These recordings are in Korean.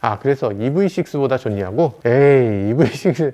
아, 그래서 EV6보다 좋냐고? 에이, EV6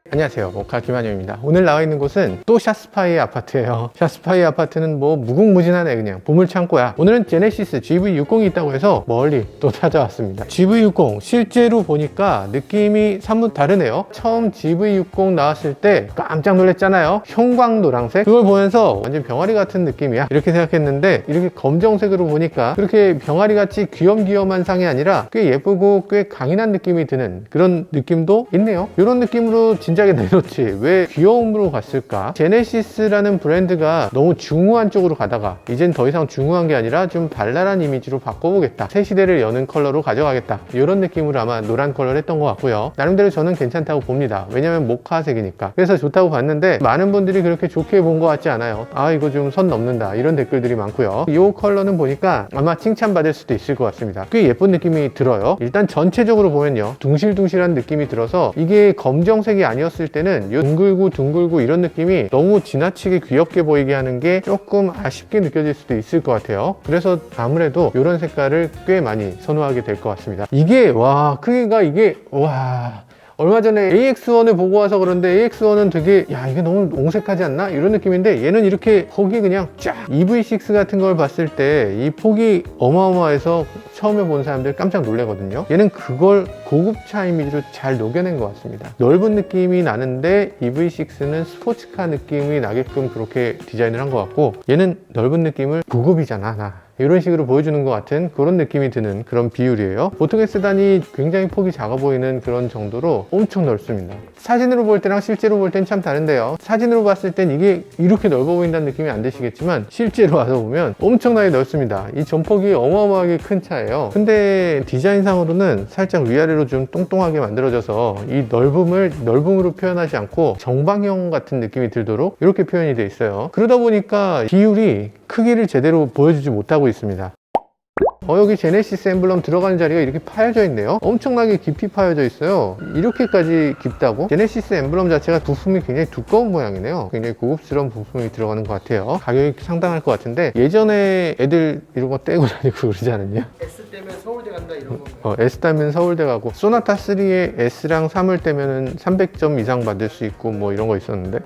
안녕하세요, 모카 김한영입니다. 오늘 나와 있는 곳은 또 샤스파이의 아파트예요. 샤스파이 아파트는 뭐 무궁무진하네. 그냥 보물창고야. 오늘은 제네시스 GV60이 있다고 해서 멀리 또 찾아왔습니다. GV60 실제로 보니까 느낌이 사뭇 다르네요. 처음 GV60 나왔을 때 깜짝 놀랐잖아요. 형광 노란색. 그걸 보면서 완전 병아리 같은 느낌이야 이렇게 생각했는데, 이렇게 검정색으로 보니까 그렇게 병아리 같이 귀염귀염한 상이 아니라 꽤 예쁘고 꽤 강인한 느낌이 드는 그런 느낌도 있네요. 이런 느낌으로 진작에 내놓지 왜 귀여움으로 갔을까? 제네시스라는 브랜드가 너무 중후한 쪽으로 가다가 이젠 더 이상 중후한 게 아니라 좀 발랄한 이미지로 바꿔보겠다, 새 시대를 여는 컬러로 가져가겠다, 이런 느낌으로 아마 노란 컬러를 했던 것 같고요. 나름대로 저는 괜찮다고 봅니다. 왜냐면 모카색이니까. 그래서 좋다고 봤는데 많은 분들이 그렇게 좋게 본 것 같지 않아요. 아, 이거 좀 선 넘는다, 이런 댓글들이 많고요. 이 컬러는 보니까 아마 칭찬받을 수도 있을 것 같습니다. 꽤 예쁜 느낌이 들어요. 일단 전체적으로 보면요, 둥실둥실한 느낌이 들어서 이게 검정색이 아니었을 때는 둥글고 이런 느낌이 너무 지나치게 귀엽게 보이게 하는 게 조금 아쉽게 느껴질 수도 있을 것 같아요. 그래서 아무래도 이런 색깔을 꽤 많이 선호하게 될 것 같습니다. 이게 와, 크기가 이게 와, 얼마 전에 AX1을 보고 와서 그런데 AX1은 되게 야, 이게 너무 옹색하지 않나? 이런 느낌인데 얘는 이렇게 폭이 그냥 쫙, EV6 같은 걸 봤을 때 이 폭이 어마어마해서 처음에 본 사람들 깜짝 놀라거든요. 얘는 그걸 고급차 이미지로 잘 녹여낸 것 같습니다. 넓은 느낌이 나는데 EV6는 스포츠카 느낌이 나게끔 그렇게 디자인을 한 것 같고, 얘는 넓은 느낌을 고급이잖아 나, 이런 식으로 보여주는 것 같은 그런 느낌이 드는 그런 비율이에요. 보통의 세단이 굉장히 폭이 작아 보이는 그런 정도로 엄청 넓습니다. 사진으로 볼 때랑 실제로 볼 땐 참 다른데요. 사진으로 봤을 땐 이게 이렇게 넓어 보인다는 느낌이 안 드시겠지만 실제로 와서 보면 엄청나게 넓습니다. 이 전폭이 어마어마하게 큰 차예요. 근데 디자인상으로는 살짝 위아래로 좀 똥똥하게 만들어져서 이 넓음을 넓음으로 표현하지 않고 정방형 같은 느낌이 들도록 이렇게 표현이 돼 있어요. 그러다 보니까 비율이 크기를 제대로 보여주지 못하고 있습니다. 여기 제네시스 엠블럼 들어가는 자리가 이렇게 파여져 있네요. 엄청나게 깊이 파여져 있어요. 이렇게까지 깊다고? 제네시스 엠블럼 자체가 부품이 굉장히 두꺼운 모양이네요. 굉장히 고급스러운 부품이 들어가는 것 같아요. 가격이 상당할 것 같은데, 예전에 애들 이런 거 떼고 다니고 그러지 않았냐? S 떼면 서울대 간다 이런 거. S 따면 서울대 가고, 소나타 3에 S랑 3을 떼면 300점 이상 받을 수 있고 뭐 이런 거 있었는데,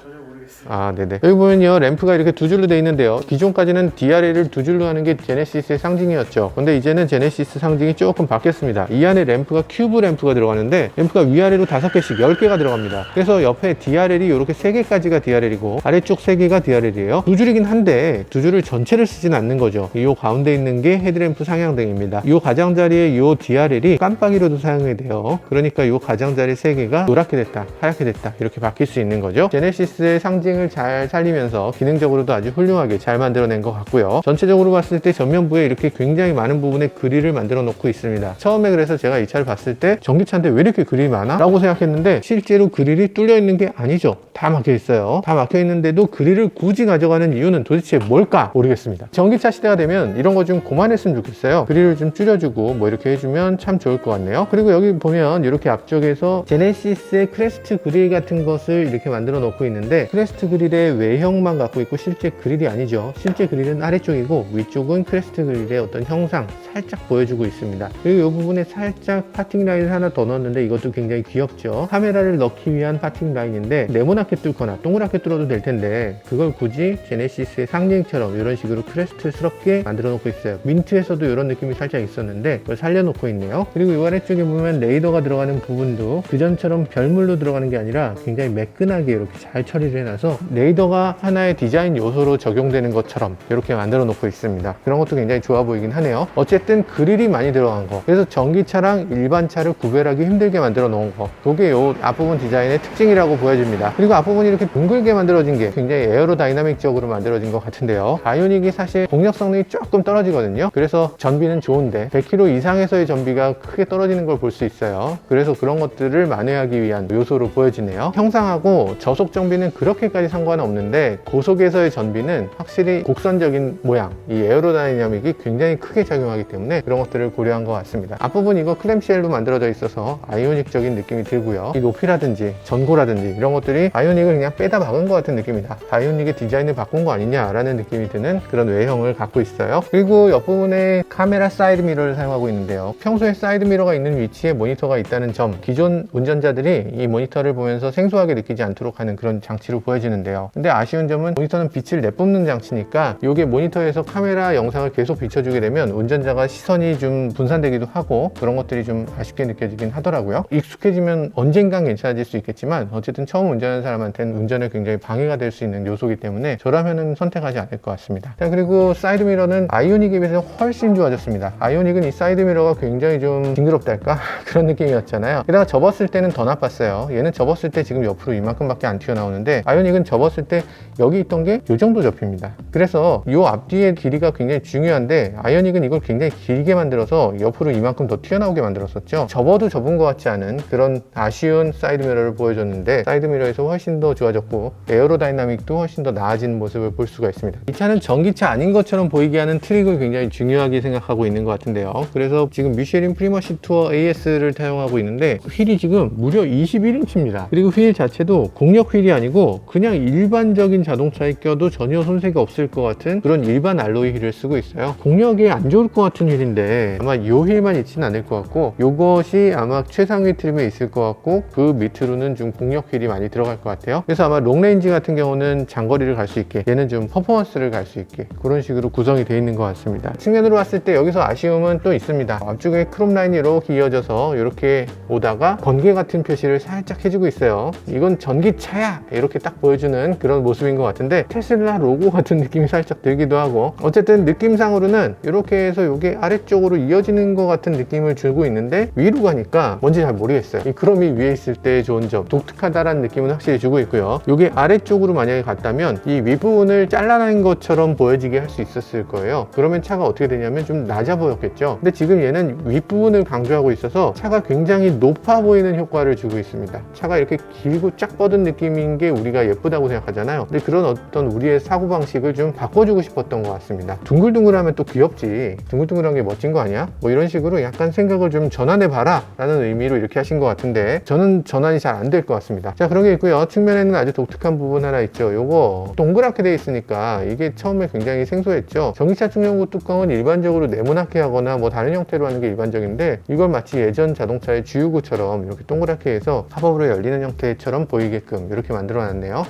아, 네네. 여기 보면요, 램프가 이렇게 두 줄로 되어 있는데요. 기존까지는 DRL을 두 줄로 하는 게 제네시스의 상징이었죠. 근데 이제는 제네시스 상징이 조금 바뀌었습니다. 이 안에 램프가 큐브 램프가 들어가는데, 램프가 위아래로 5개씩 10개가 들어갑니다. 그래서 옆에 DRL이 이렇게 3개까지가 DRL이고 아래쪽 3개가 DRL이에요. 두 줄이긴 한데 두 줄을 전체를 쓰진 않는 거죠. 이 가운데 있는 게 헤드램프 상향등입니다. 이 가장자리에 이 DRL이 깜빡이로도 사용이 돼요. 그러니까 이 가장자리 3개가 노랗게 됐다, 하얗게 됐다, 이렇게 바뀔 수 있는 거죠. 제네시스의 상징을 잘 살리면서 기능적으로도 아주 훌륭하게 잘 만들어낸 것 같고요. 전체적으로 봤을 때 전면부에 이렇게 굉장히 많은 부분에 그릴을 만들어 놓고 있습니다. 처음에 그래서 제가 이 차를 봤을 때 전기차인데 왜 이렇게 그릴이 많아? 라고 생각했는데 실제로 그릴이 뚫려 있는 게 아니죠. 다 막혀 있어요. 다 막혀 있는데도 그릴을 굳이 가져가는 이유는 도대체 뭘까 모르겠습니다. 전기차 시대가 되면 이런 거 좀 그만했으면 좋겠어요. 그릴을 좀 줄여주고 뭐 이렇게 해주면 참 좋을 것 같네요. 그리고 여기 보면 이렇게 앞쪽에서 제네시스의 크레스트 그릴 같은 것을 이렇게 만들어 놓고 있는데, 크레스트 그릴의 외형만 갖고 있고 실제 그릴이 아니죠. 실제 그릴은 아래쪽이고 위쪽은 크레스트 그릴의 어떤 형상 살짝 보여주고 있습니다. 그리고 이 부분에 살짝 파팅 라인을 하나 더 넣었는데 이것도 굉장히 귀엽죠. 카메라를 넣기 위한 파팅 라인인데 네모나게 뚫거나 동그랗게 뚫어도 될 텐데 그걸 굳이 제네시스의 상징처럼 이런 식으로 크레스트스럽게 만들어 놓고 있어요. 민트에서도 이런 느낌이 살짝 있었는데 그걸 살려놓고 있네요. 그리고 이 아래쪽에 보면 레이더가 들어가는 부분도 그전처럼 별물로 들어가는 게 아니라 굉장히 매끈하게 이렇게 잘 처리를 해놔서 레이더가 하나의 디자인 요소로 적용되는 것처럼 이렇게 만들어 놓고 있습니다. 그런 것도 굉장히 좋아 보이긴 하네요. 어쨌든 그릴이 많이 들어간 거, 그래서 전기차랑 일반 차를 구별하기 힘들게 만들어 놓은 거, 그게 이 앞부분 디자인의 특징이라고 보여집니다. 그리고 앞부분이 이렇게 둥글게 만들어진 게 굉장히 에어로다이나믹적으로 만들어진 것 같은데요. 바이오닉이 사실 공력 성능이 조금 떨어지거든요. 그래서 전비는 좋은데 100km 이상에서의 전비가 크게 떨어지는 걸 볼 수 있어요. 그래서 그런 것들을 만회하기 위한 요소로 보여지네요. 형상하고 저속 정비는 그렇게까지 크기까지 상관없는데 고속에서의 전비는 확실히 곡선적인 모양, 이 에어로다이나믹이 굉장히 크게 작용하기 때문에 그런 것들을 고려한 것 같습니다. 앞부분 이거 클램쉘로 만들어져 있어서 아이오닉적인 느낌이 들고요. 이 높이라든지 전고라든지 이런 것들이 아이오닉을 그냥 빼다 박은 것 같은 느낌이다. 아이오닉의 디자인을 바꾼 거 아니냐라는 느낌이 드는 그런 외형을 갖고 있어요. 그리고 옆부분에 카메라 사이드 미러를 사용하고 있는데요. 평소에 사이드 미러가 있는 위치에 모니터가 있다는 점, 기존 운전자들이 이 모니터를 보면서 생소하게 느끼지 않도록 하는 그런 장치로 보여지는데요. 근데 아쉬운 점은 모니터는 빛을 내뿜는 장치니까 이게 모니터에서 카메라 영상을 계속 비춰주게 되면 운전자가 시선이 좀 분산되기도 하고 그런 것들이 좀 아쉽게 느껴지긴 하더라고요. 익숙해지면 언젠간 괜찮아질 수 있겠지만 어쨌든 처음 운전하는 사람한테는 운전에 굉장히 방해가 될 수 있는 요소이기 때문에 저라면은 선택하지 않을 것 같습니다. 자, 그리고 사이드 미러는 아이오닉에 비해서 훨씬 좋아졌습니다. 아이오닉은 이 사이드 미러가 굉장히 좀 징그럽달까? 그런 느낌이었잖아요. 게다가 접었을 때는 더 나빴어요. 얘는 접었을 때 지금 옆으로 이만큼밖에 안 튀어나오는데 아이오닉은 접었을 때 여기 있던 게 이 정도 접힙니다. 그래서 이 앞뒤의 길이가 굉장히 중요한데 아이오닉은 이걸 굉장히 길게 만들어서 옆으로 이만큼 더 튀어나오게 만들었었죠. 접어도 접은 것 같지 않은 그런 아쉬운 사이드 미러를 보여줬는데 사이드 미러에서 훨씬 더 좋아졌고 에어로다이나믹도 훨씬 더 나아진 모습을 볼 수가 있습니다. 이 차는 전기차 아닌 것처럼 보이게 하는 트릭을 굉장히 중요하게 생각하고 있는 것 같은데요. 그래서 지금 미쉐린 프리머시 투어 AS를 사용하고 있는데 휠이 지금 무려 21인치입니다. 그리고 휠 자체도 공력 휠이 아니고 그냥 일반적인 자동차에 껴도 전혀 손색이 없을 것 같은 그런 일반 알로이 휠을 쓰고 있어요. 공력이 안 좋을 것 같은 휠인데 아마 이 휠만 있지는 않을 것 같고 이것이 아마 최상위 트림에 있을 것 같고 그 밑으로는 좀 공력 휠이 많이 들어갈 것 같아요. 그래서 아마 롱레인지 같은 경우는 장거리를 갈 수 있게 얘는 좀 퍼포먼스를 갈 수 있게 그런 식으로 구성이 되어 있는 것 같습니다. 측면으로 봤을 때 여기서 아쉬움은 또 있습니다. 앞쪽에 크롬 라인이 이렇게 이어져서 이렇게 오다가 번개 같은 표시를 살짝 해주고 있어요. 이건 전기차야 이렇게 딱 보여주는 그런 모습인 것 같은데 테슬라 로고 같은 느낌이 살짝 들기도 하고 어쨌든 느낌상으로는 이렇게 해서 이게 아래쪽으로 이어지는 것 같은 느낌을 주고 있는데 위로 가니까 뭔지 잘 모르겠어요. 이 크롬이 위에 있을 때 좋은 점, 독특하다라는 느낌은 확실히 주고 있고요. 이게 아래쪽으로 만약에 갔다면 이 윗부분을 잘라낸 것처럼 보여지게 할 수 있었을 거예요. 그러면 차가 어떻게 되냐면 좀 낮아 보였겠죠. 근데 지금 얘는 윗부분을 강조하고 있어서 차가 굉장히 높아 보이는 효과를 주고 있습니다. 차가 이렇게 길고 쫙 뻗은 느낌인 게 우리가 예쁘다고 생각하잖아요. 근데 그런 어떤 우리의 사고방식을 좀 바꿔주고 싶었던 것 같습니다. 둥글둥글하면 또 귀엽지. 둥글둥글한 게 멋진 거 아니야? 뭐 이런 식으로 약간 생각을 좀 전환해봐라 라는 의미로 이렇게 하신 것 같은데 저는 전환이 잘 안 될 것 같습니다. 자, 그런 게 있고요. 측면에는 아주 독특한 부분 하나 있죠. 요거 동그랗게 돼 있으니까 이게 처음에 굉장히 생소했죠. 전기차 충전구 뚜껑은 일반적으로 네모나게 하거나 뭐 다른 형태로 하는 게 일반적인데 이걸 마치 예전 자동차의 주유구처럼 이렇게 동그랗게 해서 팝업으로 열리는 형태처럼 보이게끔 이렇게 만들어 놨네요.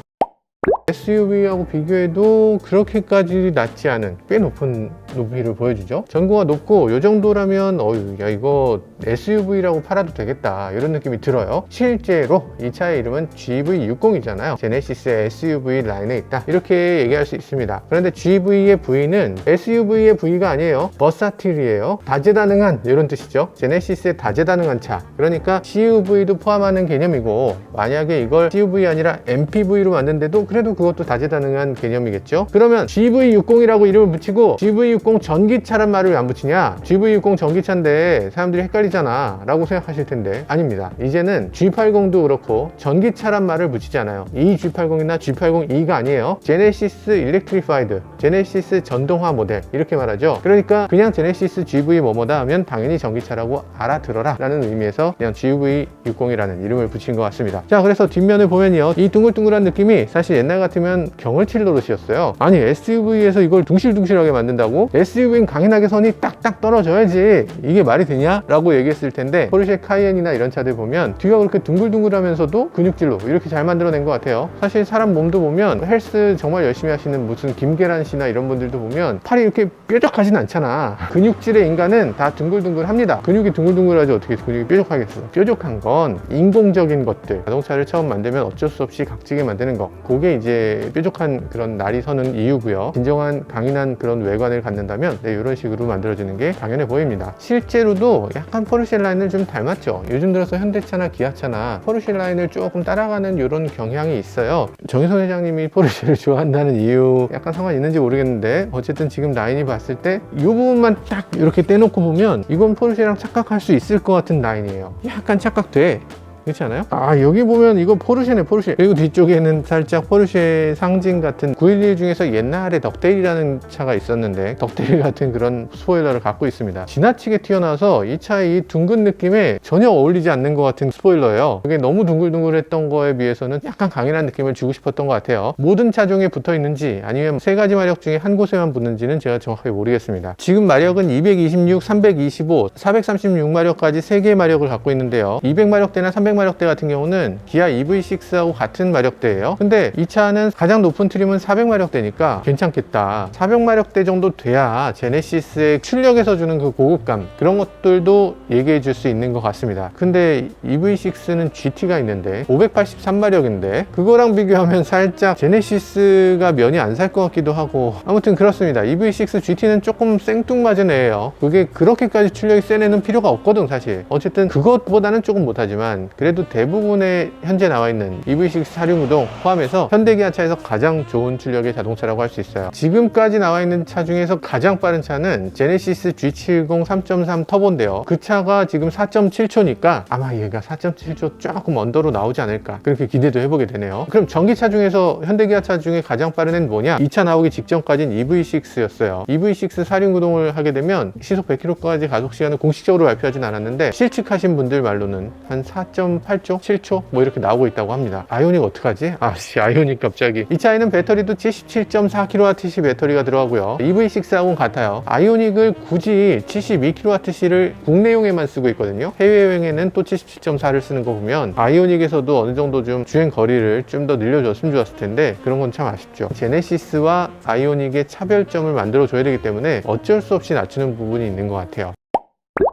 SUV하고 비교해도 그렇게까지 낮지 않은 꽤 높은 높이를 보여주죠. 전고가 높고 이 정도라면 야 이거 SUV라고 팔아도 되겠다 이런 느낌이 들어요. 실제로 이 차의 이름은 GV60이잖아요. 제네시스의 SUV 라인에 있다 이렇게 얘기할 수 있습니다. 그런데 GV의 V는 SUV의 V가 아니에요. 버사틸이에요. 다재다능한 이런 뜻이죠. 제네시스의 다재다능한 차, 그러니까 CUV도 포함하는 개념이고 만약에 이걸 CUV 아니라 MPV로 만든데도 그래도 그것도 다재다능한 개념이겠죠. 그러면 GV60이라고 이름을 붙이고 GV60 전기차란 말을 왜 안 붙이냐? GV60 전기차인데 사람들이 헷갈리잖아 라고 생각하실 텐데 아닙니다. 이제는 G80도 그렇고 전기차란 말을 붙이잖아요. 이 G80이나 G80E가 아니에요. 제네시스 일렉트리파이드, 제네시스 전동화 모델 이렇게 말하죠. 그러니까 그냥 제네시스 GV 뭐뭐다 하면 당연히 전기차라고 알아들어라 라는 의미에서 그냥 GV60이라는 이름을 붙인 것 같습니다. 자, 그래서 뒷면을 보면요, 이 둥글둥글한 느낌이 사실 옛날 같으면 경을 칠 노릇이었어요. 아니 SUV에서 이걸 둥실둥실하게 만든다고? SUV는 강인하게 선이 딱딱 떨어져야지 이게 말이 되냐? 라고 얘기했을 텐데 포르쉐 카이엔이나 이런 차들 보면 뒤가 그렇게 둥글둥글하면서도 근육질로 이렇게 잘 만들어낸 것 같아요. 사실 사람 몸도 보면 헬스 정말 열심히 하시는 무슨 김계란 씨나 이런 분들도 보면 팔이 이렇게 뾰족하진 않잖아. 근육질의 인간은 다 둥글둥글합니다. 근육이 둥글둥글하지 어떻게 근육이 뾰족하겠어. 뾰족한 건 인공적인 것들, 자동차를 처음 만들면 어쩔 수 없이 각지게 만드는 거, 그게 이제 뾰족한 그런 날이 서는 이유고요. 진정한 강인한 그런 외관을 갖는다면 이런 식으로 만들어지는 게 당연해 보입니다. 실제로도 약간 포르쉐 라인을 좀 닮았죠. 요즘 들어서 현대차나 기아차나 포르쉐 라인을 조금 따라가는 이런 경향이 있어요. 정의선 회장님이 포르쉐를 좋아한다는 이유 약간 상관 있는지 모르겠는데 어쨌든 지금 라인이 봤을 때 이 부분만 딱 이렇게 떼놓고 보면 이건 포르쉐랑 착각할 수 있을 것 같은 라인이에요. 약간 착각돼. 그렇지 않아요? 아, 여기 보면 이거 포르쉐네, 포르쉐. 그리고 뒤쪽에는 살짝 포르쉐 상징 같은 911 중에서 옛날에 덕데일이라는 차가 있었는데 덕데일 같은 그런 스포일러를 갖고 있습니다. 지나치게 튀어나와서 이 차의 이 둥근 느낌에 전혀 어울리지 않는 것 같은 스포일러예요. 그게 너무 둥글둥글했던 거에 비해서는 약간 강인한 느낌을 주고 싶었던 것 같아요. 모든 차종에 붙어 있는지 아니면 세 가지 마력 중에 한 곳에만 붙는지는 제가 정확하게 모르겠습니다. 지금 마력은 226, 325, 436마력까지 3개의 마력을 갖고 있는데요. 200마력대나 300마력대 같은 경우는 기아 EV6하고 같은 마력대예요. 근데 이 차는 가장 높은 트림은 400마력대니까 괜찮겠다. 400마력대 정도 돼야 제네시스의 출력에서 주는 그 고급감, 그런 것들도 얘기해 줄 수 있는 것 같습니다. 근데 EV6는 GT가 있는데 583마력인데 그거랑 비교하면 살짝 제네시스가 면이 안 살 것 같기도 하고, 아무튼 그렇습니다. EV6 GT는 조금 생뚱맞은 애예요. 그게 그렇게까지 출력이 센 애는 필요가 없거든 사실. 어쨌든 그것보다는 조금 못하지만 그래도 대부분의 현재 나와 있는 EV6 4륜구동 포함해서 현대기아차에서 가장 좋은 출력의 자동차라고 할 수 있어요. 지금까지 나와 있는 차 중에서 가장 빠른 차는 제네시스 G70 3.3 터보인데요. 그 차가 지금 4.7초니까 아마 얘가 4.7초 조금 언더로 나오지 않을까, 그렇게 기대도 해보게 되네요. 그럼 전기차 중에서 현대기아차 중에 가장 빠른 애는 뭐냐? 이 차 나오기 직전까지는 EV6였어요. EV6 4륜구동을 하게 되면 시속 100km까지 가속 시간을 공식적으로 발표하진 않았는데 실측하신 분들 말로는 한 4.8초? 7초? 뭐 이렇게 나오고 있다고 합니다. 아이오닉 어떡하지? 아이오닉 갑자기. 이 차에는 배터리도 77.4kWh 배터리가 들어가고요. EV6하고는 같아요. 아이오닉을 굳이 72kWh를 국내용에만 쓰고 있거든요. 해외여행에는 또 77.4를 쓰는 거 보면 아이오닉에서도 어느 정도 좀 주행 거리를 좀 더 늘려줬으면 좋았을 텐데 그런 건 참 아쉽죠. 제네시스와 아이오닉의 차별점을 만들어 줘야 되기 때문에 어쩔 수 없이 낮추는 부분이 있는 것 같아요.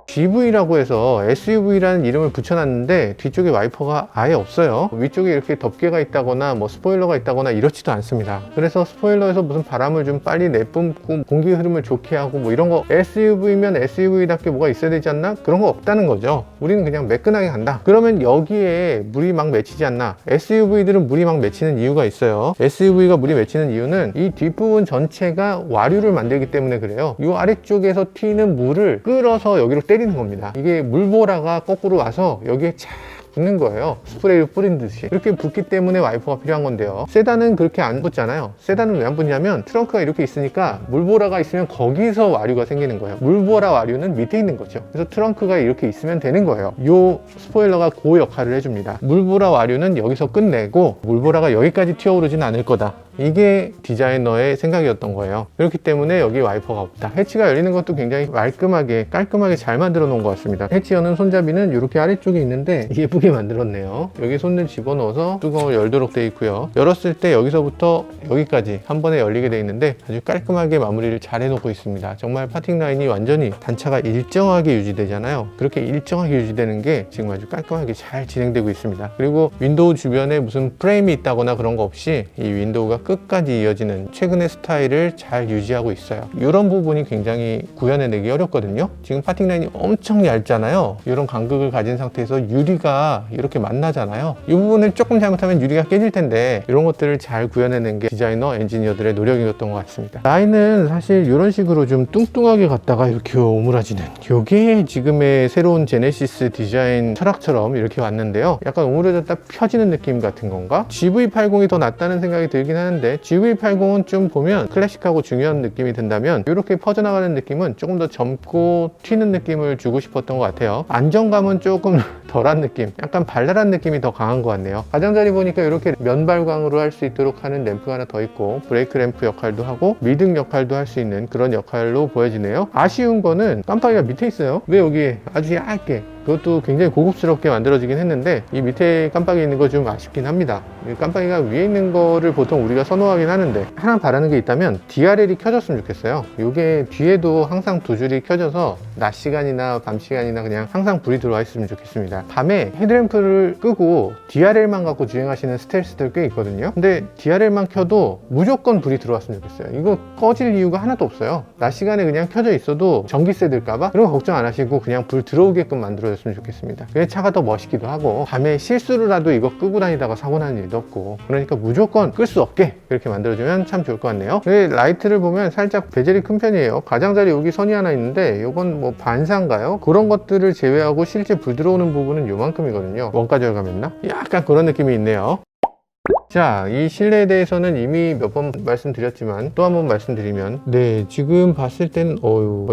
GV라고 해서 SUV라는 이름을 붙여놨는데 뒤쪽에 와이퍼가 아예 없어요. 위쪽에 이렇게 덮개가 있다거나 뭐 스포일러가 있다거나 이렇지도 않습니다. 그래서 스포일러에서 무슨 바람을 좀 빨리 내뿜고 공기 흐름을 좋게 하고 뭐 이런 거, SUV면 SUV답게 뭐가 있어야 되지 않나? 그런 거 없다는 거죠. 우리는 그냥 매끈하게 간다. 그러면 여기에 물이 막 맺히지 않나? SUV들은 물이 막 맺히는 이유가 있어요. SUV가 물이 맺히는 이유는 이 뒷부분 전체가 와류를 만들기 때문에 그래요. 이 아래쪽에서 튀는 물을 끌어서 여기로 때리는 겁니다. 이게 물보라가 거꾸로 와서 여기에 착 붙는 거예요. 스프레이를 뿌린 듯이. 이렇게 붙기 때문에 와이퍼가 필요한 건데요. 세단은 그렇게 안 붙잖아요. 세단은 왜 안 붙냐면 트렁크가 이렇게 있으니까 물보라가 있으면 거기서 와류가 생기는 거예요. 물보라 와류는 밑에 있는 거죠. 그래서 트렁크가 이렇게 있으면 되는 거예요. 이 스포일러가 그 역할을 해줍니다. 물보라 와류는 여기서 끝내고 물보라가 여기까지 튀어오르진 않을 거다. 이게 디자이너의 생각이었던 거예요. 그렇기 때문에 여기 와이퍼가 없다. 해치가 열리는 것도 굉장히 말끔하게 깔끔하게 잘 만들어 놓은 것 같습니다. 해치 여는 손잡이는 이렇게 아래쪽에 있는데 예쁘게 만들었네요. 여기 손을 집어넣어서 뚜껑을 열도록 되어 있고요. 열었을 때 여기서부터 여기까지 한 번에 열리게 되어 있는데 아주 깔끔하게 마무리를 잘 해놓고 있습니다. 정말 파팅 라인이 완전히 단차가 일정하게 유지되잖아요. 그렇게 일정하게 유지되는 게 지금 아주 깔끔하게 잘 진행되고 있습니다. 그리고 윈도우 주변에 무슨 프레임이 있다거나 그런 거 없이 이 윈도우가 끝까지 이어지는 최근의 스타일을 잘 유지하고 있어요. 이런 부분이 굉장히 구현해내기 어렵거든요. 지금 파팅 라인이 엄청 얇잖아요. 이런 간극을 가진 상태에서 유리가 이렇게 만나잖아요. 이 부분을 조금 잘못하면 유리가 깨질 텐데 이런 것들을 잘 구현해낸 게 디자이너, 엔지니어들의 노력이었던 것 같습니다. 라인은 사실 이런 식으로 좀 뚱뚱하게 갔다가 이렇게 오므라지는, 이게 지금의 새로운 제네시스 디자인 철학처럼 이렇게 왔는데요. 약간 오므려졌다 펴지는 느낌 같은 건가? GV80이 더 낫다는 생각이 들긴 하는데 GV80은 좀 보면 클래식하고 중요한 느낌이 든다면 이렇게 퍼져나가는 느낌은 조금 더 젊고 튀는 느낌을 주고 싶었던 것 같아요. 안정감은 조금 덜한 느낌, 약간 발랄한 느낌이 더 강한 것 같네요. 가장자리 보니까 이렇게 면발광으로 할 수 있도록 하는 램프가 하나 더 있고 브레이크 램프 역할도 하고 미등 역할도 할 수 있는 그런 역할로 보여지네요. 아쉬운 거는 깜빡이가 밑에 있어요. 왜 여기에 아주 얇게, 그것도 굉장히 고급스럽게 만들어지긴 했는데 이 밑에 깜빡이 있는 거 좀 아쉽긴 합니다. 이 깜빡이가 위에 있는 거를 보통 우리가 선호하긴 하는데 하나 바라는 게 있다면 DRL이 켜졌으면 좋겠어요. 이게 뒤에도 항상 두 줄이 켜져서 낮 시간이나 밤 시간이나 그냥 항상 불이 들어와 있으면 좋겠습니다. 밤에 헤드램프를 끄고 DRL만 갖고 주행하시는 스텔스들 꽤 있거든요. 근데 DRL만 켜도 무조건 불이 들어왔으면 좋겠어요. 이거 꺼질 이유가 하나도 없어요. 낮 시간에 그냥 켜져 있어도 전기세 들까봐 그런 거 걱정 안 하시고 그냥 불 들어오게끔 만들어줬으면 만들어줬으면 좋겠습니다. 그게 차가 더 멋있기도 하고 밤에 실수로라도 이거 끄고 다니다가 사고 나는 일도 없고, 그러니까 무조건 끌 수 없게 이렇게 만들어주면 참 좋을 것 같네요. 라이트를 보면 살짝 베젤이 큰 편이에요. 가장자리 여기 선이 하나 있는데 이건 뭐 반사인가요? 그런 것들을 제외하고 실제 불 들어오는 부분은 요만큼이거든요. 원가 절감했나? 약간 그런 느낌이 있네요. 자, 이 실내에 대해서는 이미 몇 번 말씀드렸지만 또 한 번 말씀드리면, 네, 지금 봤을 때는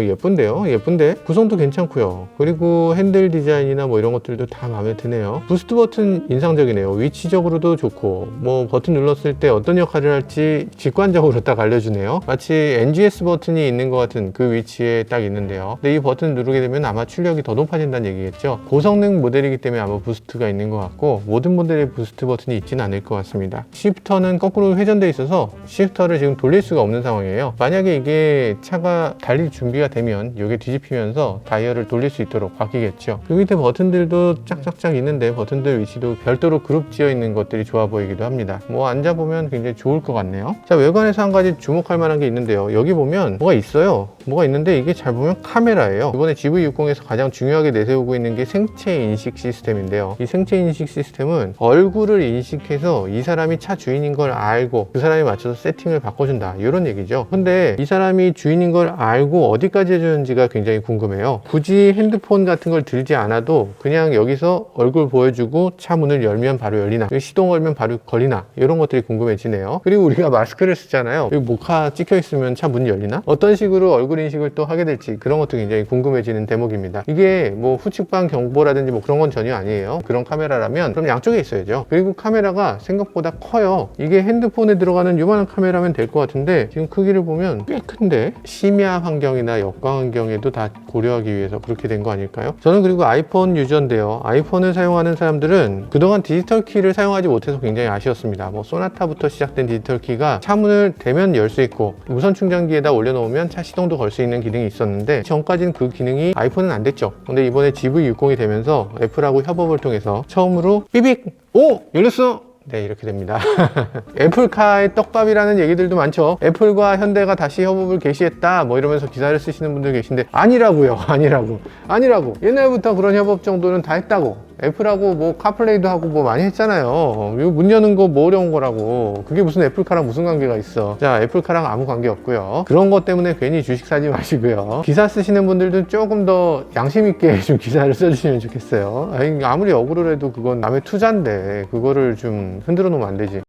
예쁜데요. 예쁜데 구성도 괜찮고요. 그리고 핸들 디자인이나 뭐 이런 것들도 다 마음에 드네요. 부스트 버튼 인상적이네요. 위치적으로도 좋고, 뭐 버튼 눌렀을 때 어떤 역할을 할지 직관적으로 딱 알려주네요. 마치 NGS 버튼이 있는 것 같은 그 위치에 딱 있는데요. 근데 이 버튼을 누르게 되면 아마 출력이 더 높아진다는 얘기겠죠. 고성능 모델이기 때문에 아마 부스트가 있는 것 같고, 모든 모델에 부스트 버튼이 있지는 않을 것 같습니다. 시프터는 거꾸로 회전되어 있어서 시프터를 지금 돌릴 수가 없는 상황이에요. 만약에 이게 차가 달릴 준비가 되면 이게 뒤집히면서 다이얼을 돌릴 수 있도록 바뀌겠죠. 그 밑에 버튼들도 짝짝짝 있는데 버튼들 위치도 별도로 그룹 지어 있는 것들이 좋아 보이기도 합니다. 뭐 앉아보면 굉장히 좋을 것 같네요. 자, 외관에서 한 가지 주목할 만한 게 있는데요. 여기 보면 뭐가 있어요. 뭐가 있는데 이게 잘 보면 카메라예요. 이번에 GV60에서 가장 중요하게 내세우고 있는 게 생체 인식 시스템인데요. 이 생체 인식 시스템은 얼굴을 인식해서 이 사람이 차 주인인 걸 알고 그 사람에 맞춰서 세팅을 바꿔준다, 이런 얘기죠. 근데 이 사람이 주인인 걸 알고 어디까지 해주는지가 굉장히 궁금해요. 굳이 핸드폰 같은 걸 들지 않아도 그냥 여기서 얼굴 보여주고 차 문을 열면 바로 열리나, 시동 걸면 바로 걸리나, 이런 것들이 궁금해지네요. 그리고 우리가 마스크를 쓰잖아요. 여기 모카 찍혀 있으면 차 문이 열리나? 어떤 식으로 얼굴 인식을 또 하게 될지, 그런 것도 굉장히 궁금해지는 대목입니다. 이게 뭐 후측방 경보라든지 뭐 그런 건 전혀 아니에요. 그런 카메라라면 그럼 양쪽에 있어야죠. 그리고 카메라가 생각보다 커요. 이게 핸드폰에 들어가는 요만한 카메라면 될 것 같은데 지금 크기를 보면 꽤 큰데, 심야 환경이나 역광 환경에도 다 고려하기 위해서 그렇게 된 거 아닐까요? 저는 그리고 아이폰 유저인데요. 아이폰을 사용하는 사람들은 그동안 디지털 키를 사용하지 못해서 굉장히 아쉬웠습니다. 뭐 소나타부터 시작된 디지털 키가 차 문을 대면 열 수 있고 무선 충전기에다 올려놓으면 차 시동도 걸 수 있는 기능이 있었는데, 전까지는 그 기능이 아이폰은 안 됐죠. 근데 이번에 GV60이 되면서 애플하고 협업을 통해서 처음으로 삐빅! 오! 열렸어! 네, 이렇게 됩니다. 애플카의 떡밥이라는 얘기들도 많죠. 애플과 현대가 다시 협업을 개시했다 뭐 이러면서 기사를 쓰시는 분들 계신데, 아니라고요. 아니라고. 옛날부터 그런 협업 정도는 다 했다고. 애플하고 뭐 카플레이도 하고 뭐 많이 했잖아요. 이거 문 여는 거 뭐 어려운 거라고. 그게 무슨 애플카랑 무슨 관계가 있어. 자, 애플카랑 아무 관계 없고요. 그런 것 때문에 괜히 주식 사지 마시고요. 기사 쓰시는 분들도 조금 더 양심 있게 좀 기사를 써주시면 좋겠어요. 아무리 억울을 해도 그건 남의 투자인데 그거를 좀 흔들어 놓으면 안 되지.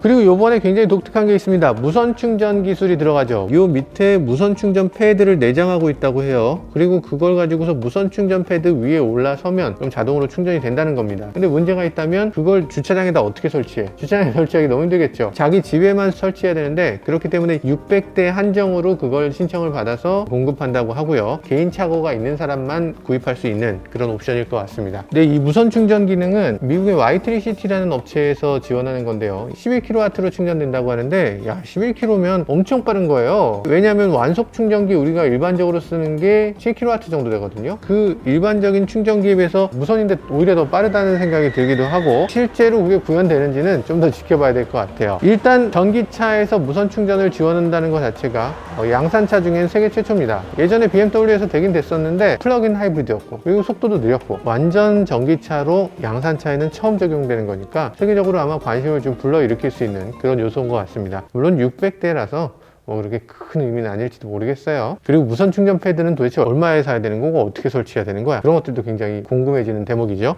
그리고 요번에 굉장히 독특한 게 있습니다. 무선 충전 기술이 들어가죠. 요 밑에 무선 충전 패드를 내장하고 있다고 해요. 그리고 그걸 가지고서 무선 충전 패드 위에 올라서면 그럼 자동으로 충전이 된다는 겁니다. 근데 문제가 있다면 그걸 주차장에다 어떻게 설치해? 주차장에 설치하기 너무 힘들겠죠. 자기 집에만 설치해야 되는데, 그렇기 때문에 600대 한정으로 그걸 신청을 받아서 공급한다고 하고요. 개인 차고가 있는 사람만 구입할 수 있는 그런 옵션일 것 같습니다. 근데 이 무선 충전 기능은 미국의 Y3City라는 업체에서 지원하는 건데요. 11kW로 충전된다고 하는데, 야, 11kW면 엄청 빠른 거예요. 왜냐하면 완속 충전기 우리가 일반적으로 쓰는 게 7kW 정도 되거든요. 그 일반적인 충전기에 비해서 무선인데 오히려 더 빠르다는 생각이 들기도 하고, 실제로 그게 구현되는지는 좀 더 지켜봐야 될 것 같아요. 일단 전기차에서 무선 충전을 지원한다는 것 자체가 양산차 중엔 세계 최초입니다. 예전에 BMW에서 되긴 됐었는데 플러그인 하이브리드였고, 그리고 속도도 느렸고, 완전 전기차로 양산차에는 처음 적용되는 거니까 세계적으로 아마 관심을 좀 불러일으킬 수 있는 그런 요소인 것 같습니다. 물론 600대라서 뭐 그렇게 큰 의미는 아닐지도 모르겠어요. 그리고 무선 충전 패드는 도대체 얼마에 사야 되는 거고 어떻게 설치해야 되는 거야? 그런 것들도 굉장히 궁금해지는 대목이죠.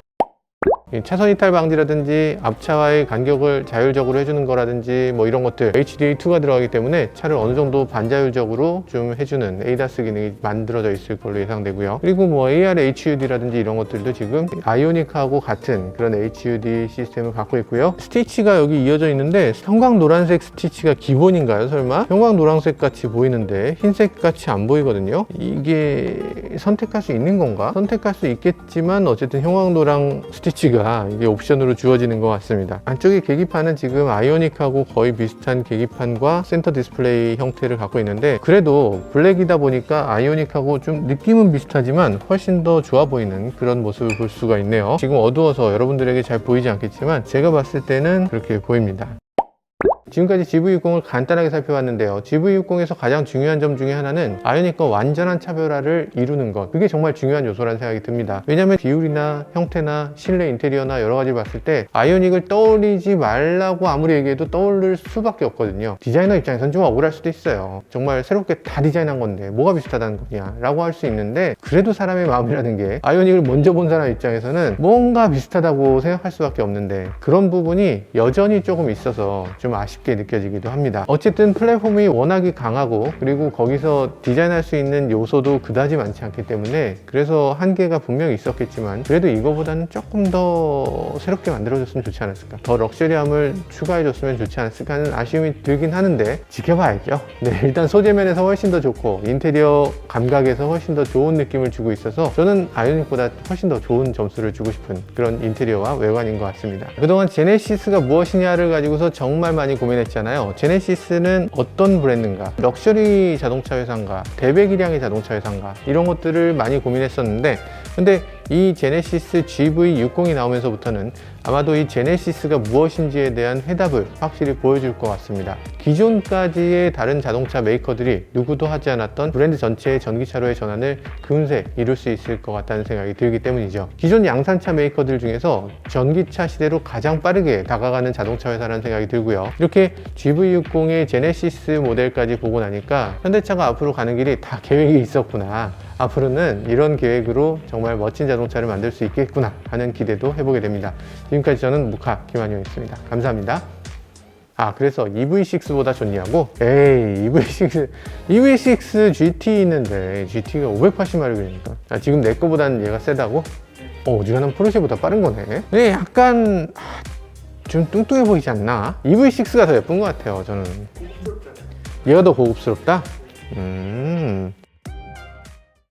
차선 이탈 방지라든지 앞차와의 간격을 자율적으로 해주는 거라든지 뭐 이런 것들, HDA2가 들어가기 때문에 차를 어느 정도 반자율적으로 좀 해주는 ADAS 기능이 만들어져 있을 걸로 예상되고요. 그리고 뭐 AR HUD라든지 이런 것들도 지금 아이오닉하고 같은 그런 HUD 시스템을 갖고 있고요. 스티치가 여기 이어져 있는데 형광 노란색 스티치가 기본인가요? 설마? 형광 노란색 같이 보이는데 흰색 같이 안 보이거든요. 이게 선택할 수 있는 건가? 선택할 수 있겠지만 어쨌든 형광 노랑 스티치가 이게 옵션으로 주어지는 것 같습니다. 안쪽에 계기판은 지금 아이오닉하고 거의 비슷한 계기판과 센터 디스플레이 형태를 갖고 있는데, 그래도 블랙이다 보니까 아이오닉하고 좀 느낌은 비슷하지만 훨씬 더 좋아 보이는 그런 모습을 볼 수가 있네요. 지금 어두워서 여러분들에게 잘 보이지 않겠지만 제가 봤을 때는 그렇게 보입니다. 지금까지 GV60을 간단하게 살펴봤는데요. GV60에서 가장 중요한 점 중에 하나는 아이오닉과 완전한 차별화를 이루는 것. 그게 정말 중요한 요소라는 생각이 듭니다. 왜냐하면 비율이나 형태나 실내 인테리어나 여러 가지를 봤을 때 아이오닉을 떠올리지 말라고 아무리 얘기해도 떠오를 수밖에 없거든요. 디자이너 입장에서는 좀 억울할 수도 있어요. 정말 새롭게 다 디자인한 건데 뭐가 비슷하다는 거냐 라고 할 수 있는데, 그래도 사람의 마음이라는 게 아이오닉을 먼저 본 사람 입장에서는 뭔가 비슷하다고 생각할 수밖에 없는데, 그런 부분이 여전히 조금 있어서 좀 아쉽게 느껴지기도 합니다. 어쨌든 플랫폼이 워낙에 강하고, 그리고 거기서 디자인할 수 있는 요소도 그다지 많지 않기 때문에 그래서 한계가 분명히 있었겠지만, 그래도 이거보다는 조금 더 새롭게 만들어줬으면 좋지 않았을까, 더 럭셔리함을 추가해줬으면 좋지 않았을까 하는 아쉬움이 들긴 하는데 지켜봐야죠. 네, 일단 소재면에서 훨씬 더 좋고 인테리어 감각에서 훨씬 더 좋은 느낌을 주고 있어서 저는 아이오닉보다 훨씬 더 좋은 점수를 주고 싶은 그런 인테리어와 외관인 것 같습니다. 그동안 제네시스가 무엇이냐를 가지고서 정말 많이 고민했잖아요. 제네시스는 어떤 브랜드인가, 럭셔리 자동차 회사인가, 대배기량의 자동차 회사인가, 이런 것들을 많이 고민했었는데, 근데 이 제네시스 GV60이 나오면서부터는 아마도 이 제네시스가 무엇인지에 대한 해답을 확실히 보여줄 것 같습니다. 기존까지의 다른 자동차 메이커들이 누구도 하지 않았던 브랜드 전체의 전기차로의 전환을 금세 이룰 수 있을 것 같다는 생각이 들기 때문이죠. 기존 양산차 메이커들 중에서 전기차 시대로 가장 빠르게 다가가는 자동차 회사라는 생각이 들고요. 이렇게 GV60의 제네시스 모델까지 보고 나니까 현대차가 앞으로 가는 길이 다 계획이 있었구나, 앞으로는 이런 계획으로 정말 멋진 자동차를 만들 수 있겠구나 하는 기대도 해보게 됩니다. 지금까지 저는 무카 김한용이었습니다. 감사합니다. 그래서 EV6보다 좋냐고? 에이, EV6 GT 있는데 GT가 580마력이니까 지금 내 거보다는 얘가 세다고? 어지간한 포르쉐보다 빠른 거네. 근데 약간 좀 뚱뚱해 보이지 않나? EV6가 더 예쁜 것 같아요, 저는. 얘가 더 고급스럽다?